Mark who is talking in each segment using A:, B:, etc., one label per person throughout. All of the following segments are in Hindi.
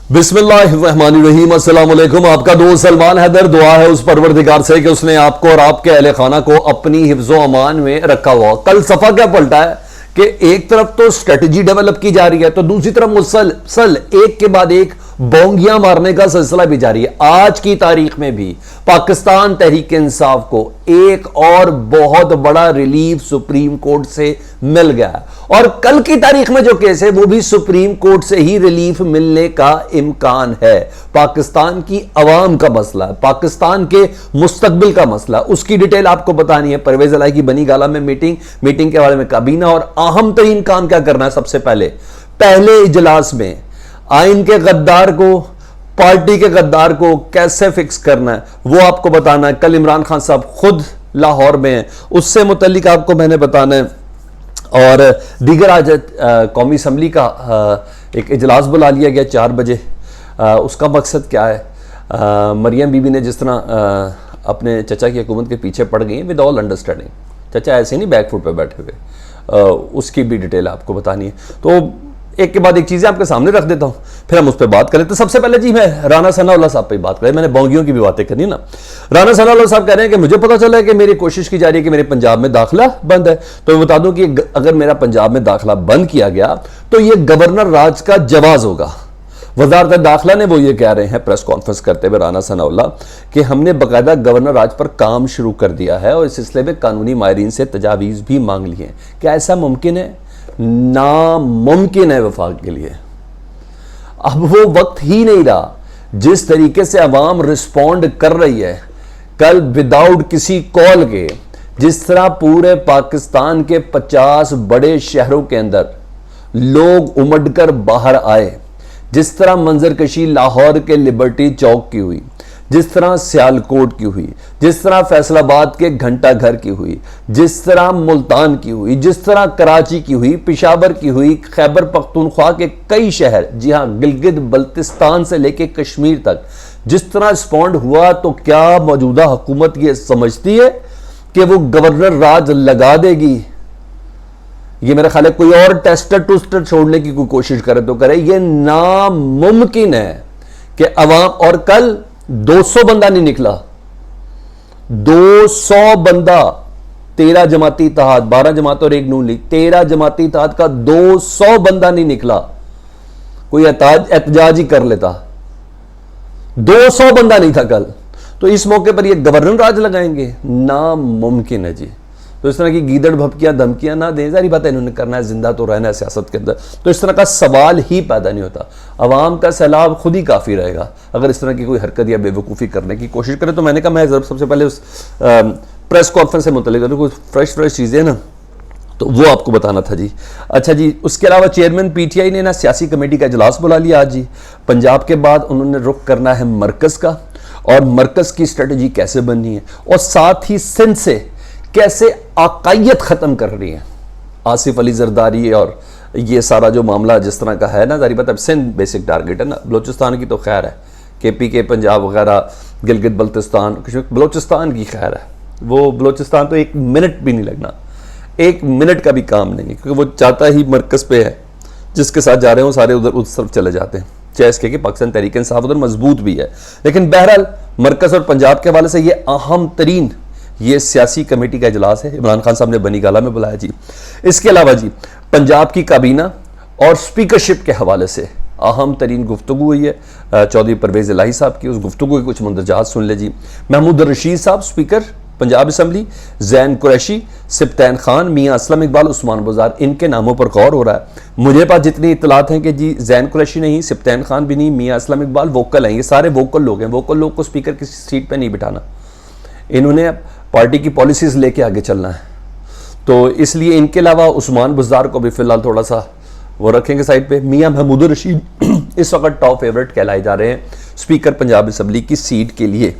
A: बिस्मिल्लाहिर्रहमानिर्रहीम, अस्सलाम वालेकुम। आपका दोस्त सलमान हैदर। दुआ है उस परवरदिगार से कि उसने आपको और आपके अहले खाना को अपनी हिफ्ज़ो अमान में रखा हुआ। कल सफा क्या पलटा है कि एक तरफ तो स्ट्रेटजी डेवलप की जा रही है, तो दूसरी तरफ मुसलसल एक के बाद एक बोंगियां मारने का सिलसिला भी जारी है। आज की तारीख में भी पाकिस्तान तहरीक इंसाफ को एक और बहुत बड़ा रिलीफ सुप्रीम कोर्ट से मिल गया है, और कल की तारीख में जो केस है वो भी सुप्रीम कोर्ट से ही रिलीफ मिलने का इम्कान है। पाकिस्तान की अवाम का मसला है, पाकिस्तान के मुस्तकबिल का मसला, उसकी डिटेल आपको बतानी है। परवेज इलाही की बनी गाला में मीटिंग के बारे में काबीना, और अहम तरीन काम क्या करना है। सबसे पहले इजलास में आइन के गद्दार को, पार्टी के गद्दार को कैसे फिक्स करना है वो आपको बताना है। कल इमरान खान साहब खुद लाहौर में हैं, उससे मुतल्लिक आपको मैंने बताना है। और दीगर आज कौमी असम्बली का एक इजलास बुला लिया गया 4 बजे। उसका मकसद क्या है? मरियम बीबी ने जिस तरह अपने चचा की हुकूमत के पीछे पड़ गई विद ऑल अंडरस्टैंडिंग, चचा ऐसे नहीं बैक फुट पे बैठे हुए, उसकी भी डिटेल आपको बतानी है। तो एक के बाद एक चीज़ें आपके सामने रख देता हूं, फिर हम उस पर बात करें। तो सबसे पहले जी मैं राना सनाउल्लाह साहब पे बात करें। मैंने बोंगियों की भी बातें करनी ना। राना सनाउल्लाह साहब कह रहे हैं कि मुझे पता चला है कि मेरी कोशिश की जा रही है कि मेरे पंजाब में दाखिला बंद है। तो मैं बता दूं कि अगर मेरा पंजाब में दाखिला बंद किया गया तो यह गवर्नर राज का जवाज होगा। वजारत दाखिला ने वो ये कह रहे हैं प्रेस कॉन्फ्रेंस करते हुए राना सनाउल्लाह कि हमने बाकायदा गवर्नर राज पर काम शुरू कर दिया है और इस सिलसिले में कानूनी माहिरीन से तजावीज़ भी मांग ली हैं। क्या ऐसा मुमकिन है? नामुमकिन है वफाक के लिए। अब वो वक्त ही नहीं रहा। जिस तरीके से अवाम रिस्पॉन्ड कर रही है कल विदाउट किसी कॉल के, जिस तरह पूरे पाकिस्तान के 50 बड़े शहरों के अंदर लोग उमड़कर बाहर आए, जिस तरह मंजरकशी लाहौर के लिबर्टी चौक की हुई, जिस तरह सियालकोट की हुई, जिस तरह फैसलाबाद के घंटा घर की हुई, जिस तरह मुल्तान की हुई, जिस तरह कराची की हुई, पेशावर की हुई, खैबर पख्तूनख्वा के कई शहर, जी हाँ गिलगित बल्तिस्तान से लेके कश्मीर तक जिस तरह रिस्पॉन्ड हुआ, तो क्या मौजूदा हुकूमत ये समझती है कि वो गवर्नर राज लगा देगी? ये मेरा ख्याल है कोई और टेस्टर टूस्टर छोड़ने की कोई कोशिश करे तो करे, ये नामुमकिन है कि अवाम। और कल 200 बंदा नहीं निकला, 200 बंदा, 13 जमाती इत्तेहाद, 12 जमात और 1 नून लीग, 13 जमाती इत्तेहाद का 200 बंदा नहीं निकला। कोई एहतजाज ही कर लेता। 200 बंदा नहीं था कल। तो इस मौके पर ये गवर्नर राज लगाएंगे? नामुमकिन है जी। तो इस तरह की गीदड़ भपकियां धमकियां ना दें, जारी बात है इन्होंने करना है, जिंदा तो रहना है सियासत के अंदर। तो इस तरह का सवाल ही पैदा नहीं होता। अवाम का सैलाब खुद ही काफ़ी रहेगा अगर इस तरह की कोई हरकत या बेवकूफ़ी करने की कोशिश करे। तो मैंने कहा मैं सबसे पहले उस प्रेस कॉन्फ्रेंस से मुतल्लिक कुछ फ्रेश चीज़ें ना, तो वो आपको बताना था जी। अच्छा जी, उसके अलावा चेयरमैन PTI ने ना सियासी कमेटी का इजलास बुला लिया आज जी। पंजाब के बाद उन्होंने रुख करना है मरकज़ का, और मरकज़ की स्ट्रेटजी कैसे बननी है, और साथ ही सिंध से कैसे आकायत ख़त्म कर रही है। आसिफ अली जरदारी और ये सारा जो मामला जिस तरह का है ना, जारी बात है सिंध बेसिक टारगेट है ना। बलोचिस्तान की तो खैर है, KPK पंजाब वगैरह, गिलगित बल्तिस्तान, बलोचिस्तान की खैर है। वो बलोचिस्तान तो 1 मिनट भी नहीं लगना, 1 मिनट का भी काम नहीं है, क्योंकि वो चाहता ही मरकज़ पे है। जिसके साथ जा रहे हो सारे उधर उस तरफ चले जाते हैं। चाहे इसके कि पाकिस्तान तहरीक इंसाफ उधर मजबूत भी है, लेकिन बहरहाल मरकज़ और पंजाब के हवाले से ये अहम तरीन ये सियासी कमेटी का इजलास है। इमरान खान साहब ने बनी गाला में बुलाया जी। इसके अलावा जी पंजाब की काबीना और स्पीकरशिप के हवाले से अहम तरीन गुफ्तगू हुई है चौधरी परवेज इलाही साहब की। उस गुफ्तगू के कुछ मंदरजात सुन ले जी। महमूद रशीद साहब स्पीकर पंजाब असम्बली, जैन कुरैशी, सिप्तैन खान, मियाँ असलम इकबाल, उस्मान बुज़ार, इनके नामों पर गौर हो रहा है। मुझे पास जितनी इतलात हैं कि जी जैन कुरैशी नहीं, सिप्तैन खान भी नहीं, मियाँ असलम इकबाल वोकल हैं। ये सारे वोकल लोग हैं। वोकल लोग को स्पीकर की सीट पर नहीं बिठाना, इन्होंने पार्टी की पॉलिसीज लेके आगे चलना है। तो इसलिए इनके अलावा उस्मान बुज़ार को भी फिलहाल थोड़ा सा वो रखेंगे साइड पे। मियाँ महमूद रशीद इस वक्त टॉप फेवरेट कहलाए जा रहे हैं स्पीकर पंजाब असम्बली की सीट के लिए।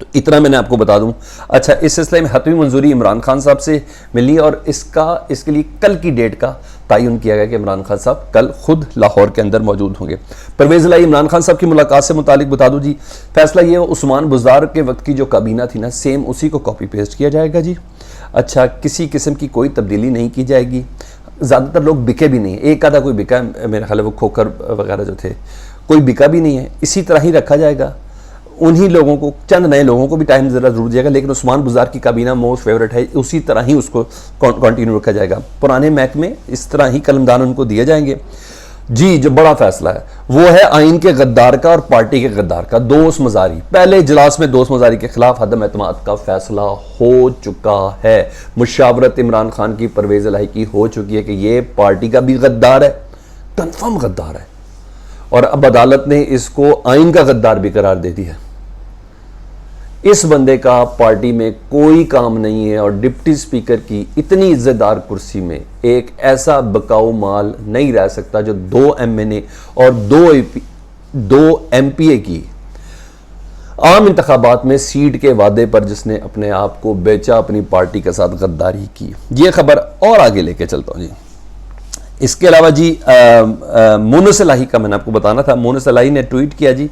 A: तो इतना मैंने आपको बता दूं। अच्छा, इस सिलसिले में हतमी मंजूरी इमरान खान साहब से मिली, और इसके लिए कल की डेट का तयन किया गया कि इमरान खान साहब कल खुद लाहौर के अंदर मौजूद होंगे। परवेज इलाही इमरान खान साहब की मुलाकात से मुतालिक बता दूं जी, फैसला ये उस्मान बुज़ार के वक्त की जो काबीना थी ना, सेम उसी को कॉपी पेस्ट किया जाएगा जी। अच्छा, किसी किस्म की कोई तब्दीली नहीं की जाएगी। ज़्यादातर लोग बिके भी नहीं है, एक आधा कोई बिका है, मेरा ख्याल है वो खोकर वगैरह जो थे, कोई बिका भी नहीं है। इसी तरह ही रखा जाएगा, उन्हीं लोगों को, चंद नए लोगों को भी टाइम ज़रा ज़रूर दिएगा, लेकिन उस्मान बुज़ार की काबीना मोस्ट फेवरेट है, उसी तरह ही उसको कंटिन्यू रखा जाएगा। पुराने महकमे इस तरह ही कलमदान उनको दिए जाएंगे जी। जो बड़ा फैसला है वो है आइन के गद्दार का और पार्टी के गद्दार का, दोस्त मजारी। पहले इजलास में दोस्त मजारी के खिलाफ अदम एतमाद का फैसला हो चुका है। मुशावरत इमरान खान की परवेज इलाही की हो चुकी है कि ये पार्टी का भी गद्दार है, कन्फर्म गद्दार है, और अब अदालत ने इसको आइन का गद्दार भी करार दे दिया। इस बंदे का पार्टी में कोई काम नहीं है, और डिप्टी स्पीकर की इतनी इज्जतदार कुर्सी में एक ऐसा बकाऊ माल नहीं रह सकता जो 2 MNA और 2 MPA की आम इंतखाबात में सीट के वादे पर जिसने अपने आप को बेचा, अपनी पार्टी के साथ गद्दारी की। ये खबर और आगे लेके चलता हूँ जी। इसके अलावा जी मोनस इलाही का मैंने आपको बताना था, मोनस इलाही ने ट्वीट किया जी,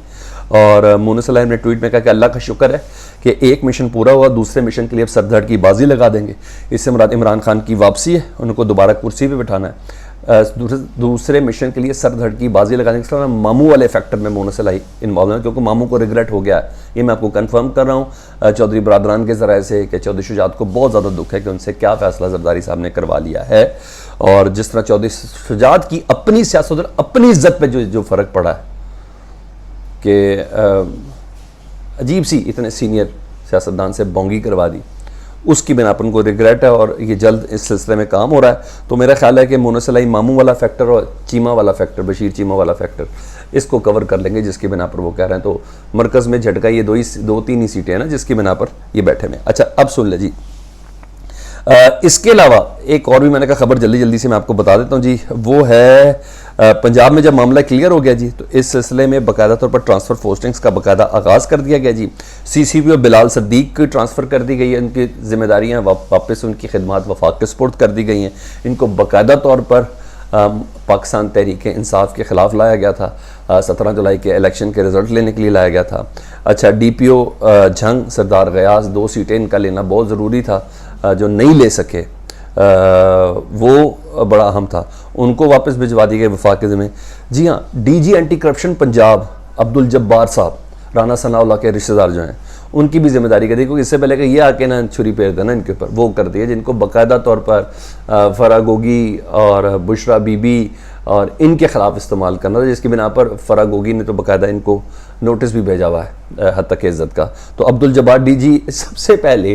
A: और मोनस इलाही ने ट्वीट में कहा कि अल्लाह का शुक्र है कि एक मिशन पूरा हुआ, दूसरे मिशन के लिए अब सरधड़ की बाजी लगा देंगे। इससे मुराद इमरान खान की वापसी है, उनको दोबारा कुर्सी पे बिठाना है। दूसरे मिशन के लिए सरधड़ की बाजी लगाने के मामू वाले फैक्टर में मोनस इलाही इन्वॉल्व है, क्योंकि मामू को रिग्रेट हो गया है। ये मैं आपको कंफर्म कर रहा हूँ चौधरी बरादरान के ज़राए से कि चौधरी शुजात को बहुत ज़्यादा दुख है कि उनसे क्या फ़ैसला जरदारी साहब ने करवा लिया है, और जिस तरह चौधरी शुजात की अपनी सियासत और अपनी इज्जत पे जो फ़र्क पड़ा है कि अजीब सी इतने सीनियर सियासतदान से बोंगी करवा दी, उसकी बिना पर उनको रिग्रेट है, और ये जल्द इस सिलसिले में काम हो रहा है। तो मेरा ख्याल है कि मोनस इलाही मामू वाला फैक्टर और चीमा वाला फैक्टर, बशीर चीमा वाला फैक्टर, इसको कवर कर लेंगे, जिसकी बिना पर वो कह रहे हैं। तो मरकज़ में झटका ये 2-3 ही सीटें हैं ना जिसकी बिना पर ये बैठे में। अच्छा, अब सुन ले जी। इसके अलावा एक और भी मैंने कहा खबर जल्दी से मैं आपको बता देता हूँ जी। वो है पंजाब में जब मामला क्लियर हो गया जी, तो इस सिलसिले में बाकायदा तौर पर ट्रांसफ़र पोस्टिंग्स का बाकायदा आगाज़ कर दिया गया जी। CCP और बिलाल सद्दीक की ट्रांसफ़र कर दी गई है, उनकी जिम्मेदारियाँ वापस उनकी खिदमात वफाक के सुपुर्द कर दी गई हैं। इनको बाकायदा तौर पर पाकिस्तान तहरीक इंसाफ के ख़िलाफ़ लाया गया था, 17 जुलाई के इलेक्शन के रिज़ल्ट लेने के लिए लाया गया था। अच्छा, DPO झंग सरदार गयास 2 सीटें इनका लेना बहुत ज़रूरी था, जो नहीं ले सके, वो बड़ा अहम था, उनको वापस भिजवा दी गई वफाक के ज़िम्मे। जी हाँ, DG anti corruption Punjab Abdul Jabbar साहब, राना सनाउल्लाह के रिश्तेदार जो हैं, उनकी भी जिम्मेदारी कर दी, क्योंकि इससे पहले कि ये आके ना छुरी फेर देना इनके ऊपर, वो कर दिया जिनको बाकायदा तौर पर फराह गोगी और बुशरा बीबी और इनके ख़िलाफ़ इस्तेमाल करना था, जिसकी बिना पर फराह गोगी ने तो बाकायदा इनको नोटिस भी भेजा हुआ है हद तक इज़्ज़त का। तो अब्दुल जब्बार DG सबसे पहले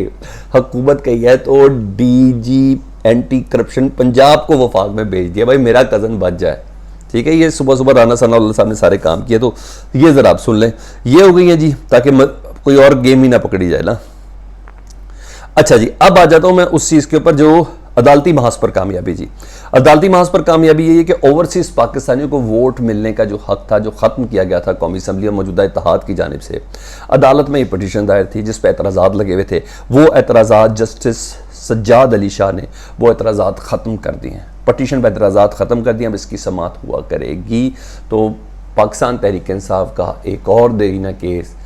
A: हुकूमत कही है तो DG एंटी करप्शन पंजाब को वफाक में भेज दिया, भाई मेरा कज़न बच जाए। ठीक है, ये सुबह राना सनाउल्लाह साहब ने सारे काम किए, तो ये ज़रा आप सुन लें। ये हो गई है जी, ताकि कोई और गेम ही ना पकड़ी जाए ना। अच्छा जी, अब आ जाता हूँ मैं उस चीज़ के ऊपर जो अदालती महाज पर कामयाबी जी। अदालती महाज पर कामयाबी ये है कि ओवरसीज़ पाकिस्तानियों को वोट मिलने का जो हक था, जो ख़त्म किया गया था कौमी असम्बली और मौजूदा इत्तेहाद की जानिब से, अदालत में ये पटिशन दायर थी जिस पर एतराज़ात लगे हुए थे। वो एतराज़ात जस्टिस सज्जाद अली शाह ने वो एतराज़ात ख़त्म कर दिए हैं, पटिशन पर एतराज़ात ख़त्म कर दिए। अब इसकी समाअत हुआ करेगी, तो पाकिस्तान तहरीक इंसाफ का एक और देरीना केस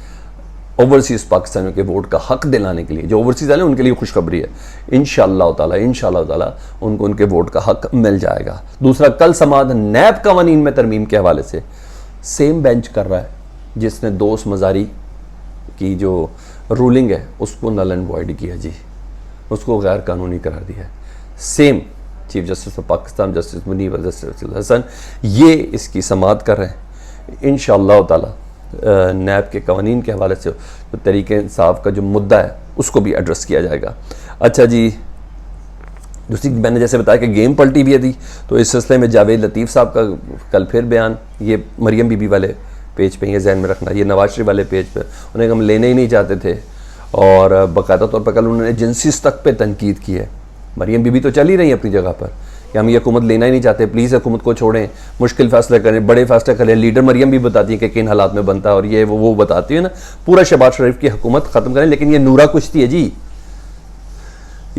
A: ओवरसीज़ पाकिस्तानियों के वोट का हक दिलाने के लिए, जो ओवरसीज़ वाले उनके लिए खुशखबरी है, इंशाअल्लाह ताला उनको उनके वोट का हक मिल जाएगा। दूसरा, कल समाअत नैब कवानीन में तरमीम के हवाले से सेम बेंच कर रहा है जिसने दोस्त मजारी की जो रूलिंग है उसको नल एंड वॉइड किया जी, उसको गैर कानूनी करार दिया है। Same chief justice of Pakistan justice Munib और जस्टिस हसन ये इसकी समाअत कर रहे हैं। इंशाअल्लाह ताला नैब के कवानीन के हवाले से तो तरीके इंसाफ का जो मुद्दा है उसको भी एड्रेस किया जाएगा। अच्छा जी, दूसरी मैंने जैसे बताया कि गेम पलटी भी थी, तो इस सिलसिले में जावेद लतीफ़ साहब का कल फिर बयान, ये मरियम बीबी वाले पेज पे, ये जहन में रखना, ये नवाज शरीफ वाले पेज पे, उन्हें हम लेने ही नहीं चाहते थे, और बाकायदा तौर पर कल उन्होंने जिनसी तक पे तनकीद की है। मरियम बीबी तो चल ही रही अपनी जगह पर कि हम ये हुकूमत लेना ही नहीं चाहते, प्लीज़ हुकूमत को छोड़ें, मुश्किल फैसले करें, बड़े फैसले करें। लीडर मरियम भी बताती है कि किन हालात में बनता है, और ये वो बताती है ना, पूरा शहबाज शरीफ की हुकूमत ख़त्म करें। लेकिन ये नूरा कुश्ती है जी,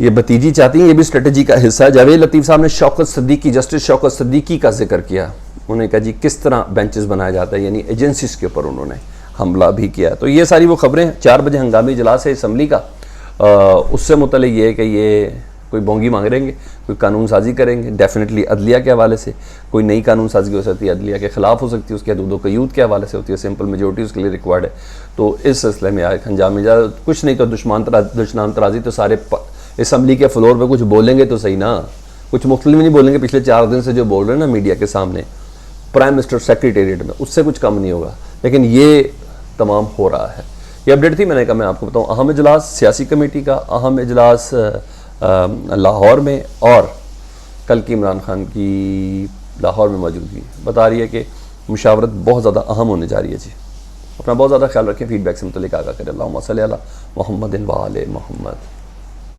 A: ये भतीजी चाहती हैं, ये भी स्ट्रेटजी का हिस्सा है। जावेद लतीफ़ साहब ने शौकत सिद्दीकी, जस्टिस शौकत सिद्दीकी का जिक्र किया, उन्होंने कहा जी किस तरह बेंचेस बनाया जाता है, यानी एजेंसीज के ऊपर उन्होंने हमला भी किया। तो ये सारी वो खबरें 4 बजे हंगामी इजलास है असम्बली का, उससे मुतल्लिक़ ये है कि ये कोई बोंगी मांग रहेंगे, कोई कानून साजी करेंगे, डेफिनेटली अदलिया के हवाले से कोई नई कानून साजी हो सकती है, अदलिया के ख़िलाफ़ हो सकती है, उसके हदूदों का यूथ के हवाले से होती है, सिंपल मेजोरिटी उसके लिए रिक्वायर्ड है। तो इस सिलसिले में आए अंजाम इजाज़त कुछ नहीं तो दुश्मन तराजी तो सारे असम्बली के फ्लोर पर कुछ बोलेंगे तो सही ना, कुछ मुख्तलिफ नहीं बोलेंगे। पिछले 4 दिन से जो बोल रहे हैं ना मीडिया के सामने प्राइम मिनिस्टर सेक्रेटेरिएट में, उससे कुछ कम नहीं होगा, लेकिन ये तमाम हो रहा है। ये अपडेट थी, मैंने कहा मैं आपको बताऊं। अहम इजलास सियासी कमेटी का अहम इजलास लाहौर में, और कल की इमरान खान की लाहौर में मौजूदगी बता रही है कि मुशावरत बहुत ज़्यादा अहम होने जा रही है। जी अपना बहुत ज़्यादा ख्याल रखें, फीडबैक से मुतल्लिक़ आगा करें। अल्लाहुम्मा सल्ली अला मुहम्मदिन व आले मुहम्मद।